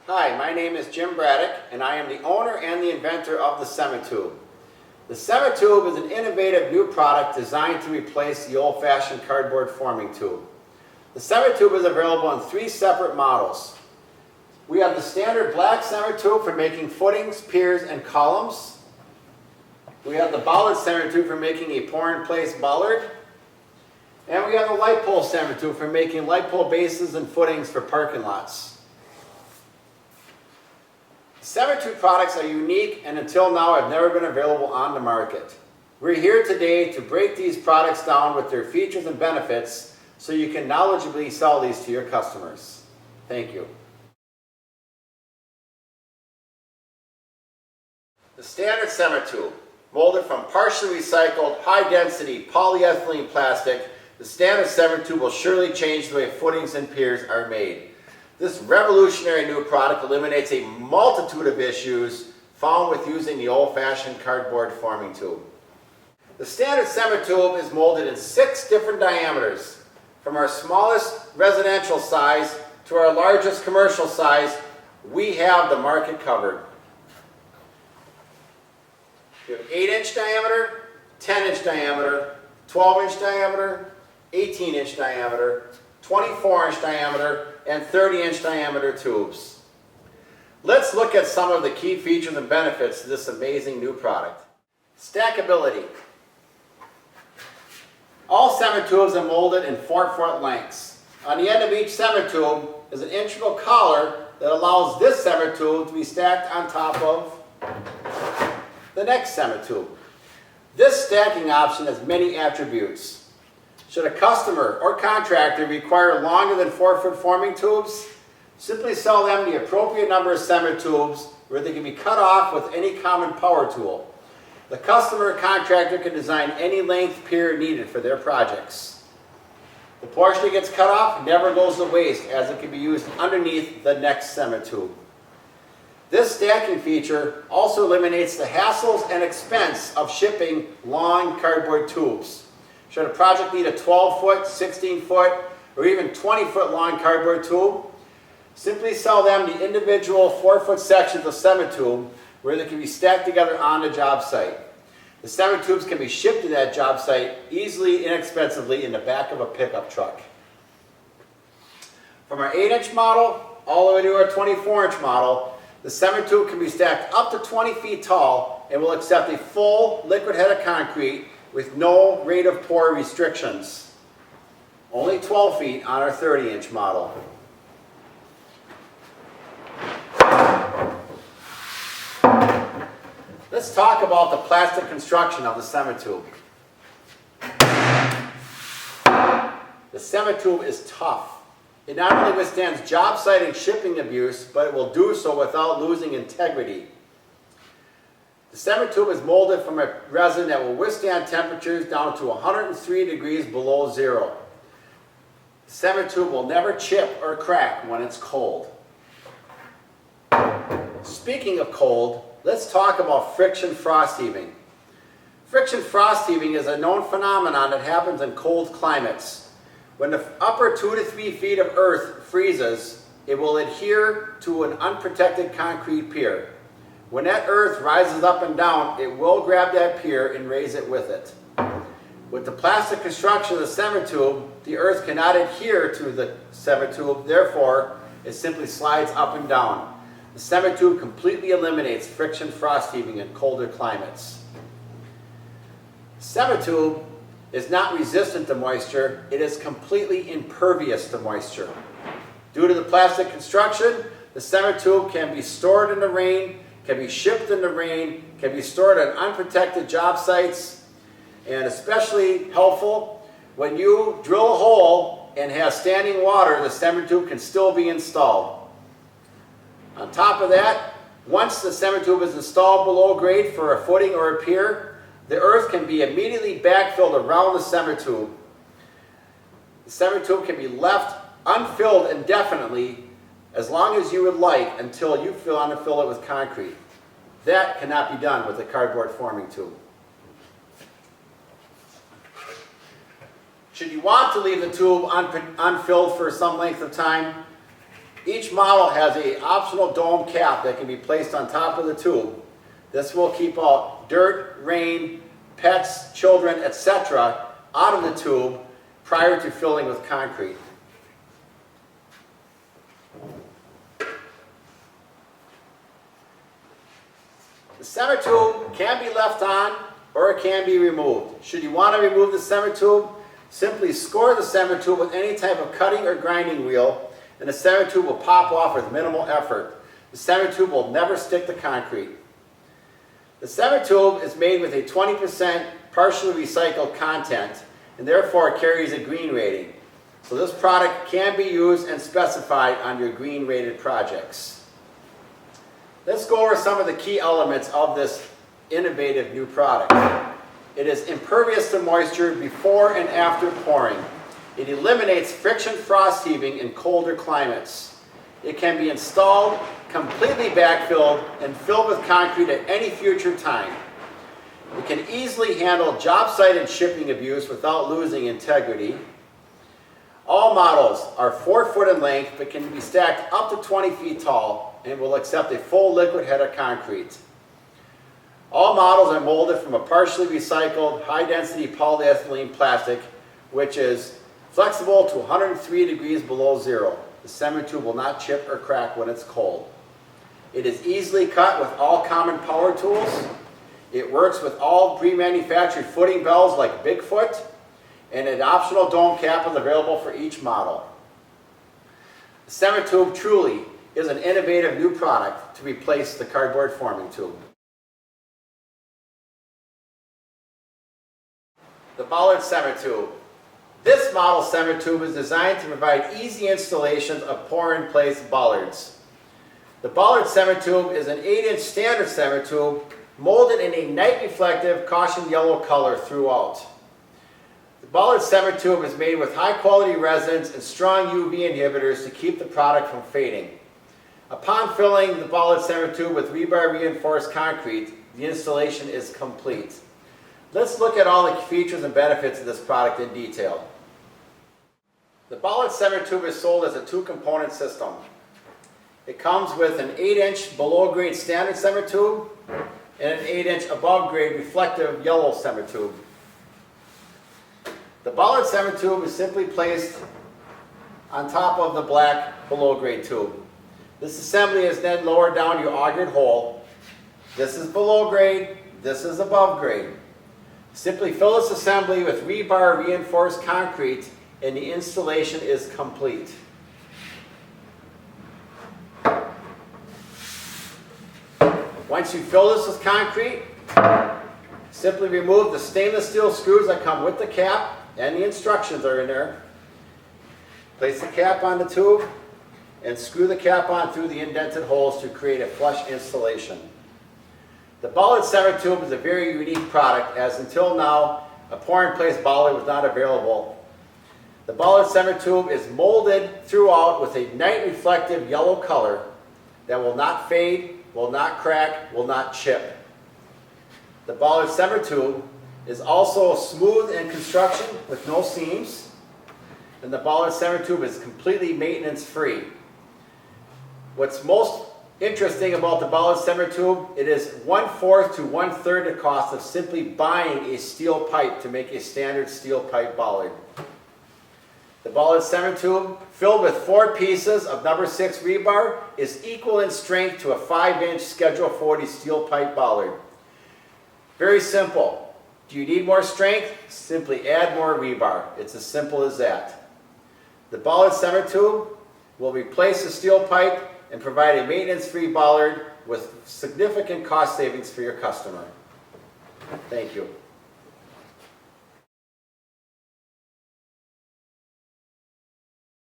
Hi, my name is Jim Braddock, and I am the owner and the inventor of the Ceme-Tube. The Ceme-Tube is an innovative new product designed to replace the old-fashioned cardboard forming tube. The Ceme-Tube is available in 3 separate models. We have the standard black Ceme-Tube for making footings, piers, and columns. We have the bollard Ceme-Tube for making a pour-in-place bollard. And we have the light pole Ceme-Tube for making light pole bases and footings for parking lots. Ceme-Tube products are unique and until now have never been available on the market. We're here today to break these products down with their features and benefits so you can knowledgeably sell these to your customers. Thank you. The standard Ceme-Tube, molded from partially recycled, high-density polyethylene plastic, the standard Ceme-Tube will surely change the way footings and piers are made. This revolutionary new product eliminates a multitude of issues found with using the old-fashioned cardboard forming tube. The standard Ceme-Tube is molded in 6 different diameters, from our smallest residential size to our largest commercial size. We have the market covered. We have 8-inch diameter, 10-inch diameter, 12-inch diameter, 18-inch diameter, 24-inch diameter, and 30-inch diameter tubes. Let's look at some of the key features and benefits to this amazing new product. Stackability. All Ceme-Tubes are molded in 4-foot lengths. On the end of each Ceme-Tube is an integral collar that allows this Ceme-Tube to be stacked on top of the next Ceme-Tube. This stacking option has many attributes. Should a customer or contractor require longer than 4-foot forming tubes, simply sell them the appropriate number of Ceme-Tubes where they can be cut off with any common power tool. The customer or contractor can design any length pier needed for their projects. The portion that gets cut off never goes to waste, as it can be used underneath the next Ceme-Tube. This stacking feature also eliminates the hassles and expense of shipping long cardboard tubes. Should a project need a 12-foot, 16-foot, or even 20-foot long cardboard tube, simply sell them the individual 4-foot sections of Ceme-Tube where they can be stacked together on the job site. The Ceme-Tubes can be shipped to that job site easily, inexpensively in the back of a pickup truck. From our 8-inch model all the way to our 24-inch model, the Ceme-Tube can be stacked up to 20 feet tall and will accept a full liquid head of concrete with no rate of pour restrictions. Only 12 feet on our 30-inch model. Let's talk about the plastic construction of the Ceme-Tube. The Ceme-Tube is tough. It not only withstands job site and shipping abuse, but it will do so without losing integrity. The Ceme-Tube is molded from a resin that will withstand temperatures down to 103 degrees below zero. The Ceme-Tube will never chip or crack when it's cold. Speaking of cold, let's talk about friction frost heaving. Friction frost heaving is a known phenomenon that happens in cold climates. When the upper 2 to 3 feet of earth freezes, it will adhere to an unprotected concrete pier. When that earth rises up and down, it will grab that pier and raise it with it. With the plastic construction of the Ceme-Tube, the earth cannot adhere to the Ceme-Tube, therefore it simply slides up and down. The Ceme-Tube completely eliminates friction frost heaving in colder climates. Ceme-Tube is not resistant to moisture, it is completely impervious to moisture. Due to the plastic construction, the Ceme-Tube can be stored in the rain, can be shipped in the rain, can be stored on unprotected job sites, and especially helpful when you drill a hole and have standing water, the Ceme-Tube can still be installed. On top of that, once the Ceme-Tube is installed below grade for a footing or a pier, the earth can be immediately backfilled around the Ceme-Tube. The Ceme-Tube can be left unfilled indefinitely as long as you would like until you want to fill it with concrete. That cannot be done with a cardboard forming tube. Should you want to leave the tube unfilled for some length of time, Each model has an optional dome cap that can be placed on top of the tube. This will keep out dirt, rain, pets, children, etc. out of the tube prior to filling with concrete. The Ceme-Tube can be left on or it can be removed. Should you want to remove the Ceme-Tube, simply score the Ceme-Tube with any type of cutting or grinding wheel and the Ceme-Tube will pop off with minimal effort. The Ceme-Tube will never stick to concrete. The Ceme-Tube is made with a 20% partially recycled content and therefore carries a green rating. So this product can be used and specified on your green rated projects. Let's go over some of the key elements of this innovative new product. It is impervious to moisture before and after pouring. It eliminates friction frost heaving in colder climates. It can be installed, completely backfilled, and filled with concrete at any future time. It can easily handle job site and shipping abuse without losing integrity. All models are 4 foot in length but can be stacked up to 20 feet tall and will accept a full liquid head of concrete. All models are molded from a partially recycled high-density polyethylene plastic which is flexible to 103 degrees below zero. The Ceme-Tube will not chip or crack when it's cold. It is easily cut with all common power tools. It works with all pre-manufactured footing bells like Bigfoot, and an optional dome cap is available for each model. The Ceme-Tube truly is an innovative new product to replace the cardboard forming tube. The Bollard Ceme-Tube. This model Ceme-Tube is designed to provide easy installations of pour-in-place bollards. The Bollard Ceme-Tube is an 8-inch standard Ceme-Tube molded in a night-reflective caution yellow color throughout. The Bollard Ceme-Tube is made with high-quality resins and strong UV inhibitors to keep the product from fading. Upon filling the Bollard Ceme-Tube with rebar reinforced concrete, the installation is complete. Let's look at all the features and benefits of this product in detail. The Bollard Ceme-Tube is sold as a 2-component system. It comes with an 8-inch below-grade standard Ceme-Tube and an 8-inch above-grade reflective yellow Ceme-Tube. The Bollard Ceme-Tube is simply placed on top of the black below-grade tube. This assembly is then lowered down your augured hole. This is below grade, this is above grade. Simply fill this assembly with rebar reinforced concrete and the installation is complete. Once you fill this with concrete, simply remove the stainless steel screws that come with the cap, and the instructions are in there. Place the cap on the tube and screw the cap on through the indented holes to create a flush installation. The Bollard Ceme-Tube is a very unique product, as until now a pour-in-place bollard was not available. The Bollard Ceme-Tube is molded throughout with a night reflective yellow color that will not fade, will not crack, will not chip. The Bollard Ceme-Tube is also smooth in construction with no seams, and the Bollard Ceme-Tube is completely maintenance free. What's most interesting about the Bollard Ceme-Tube, it is 1/4 to 1/3 the cost of simply buying a steel pipe to make a standard steel pipe bollard. The Bollard Ceme-Tube, filled with 4 pieces of number 6 rebar, is equal in strength to a 5-inch Schedule 40 steel pipe bollard. Very simple. Do you need more strength? Simply add more rebar. It's as simple as that. The Bollard Ceme-Tube will replace the steel pipe and provide a maintenance-free bollard with significant cost savings for your customer. Thank you.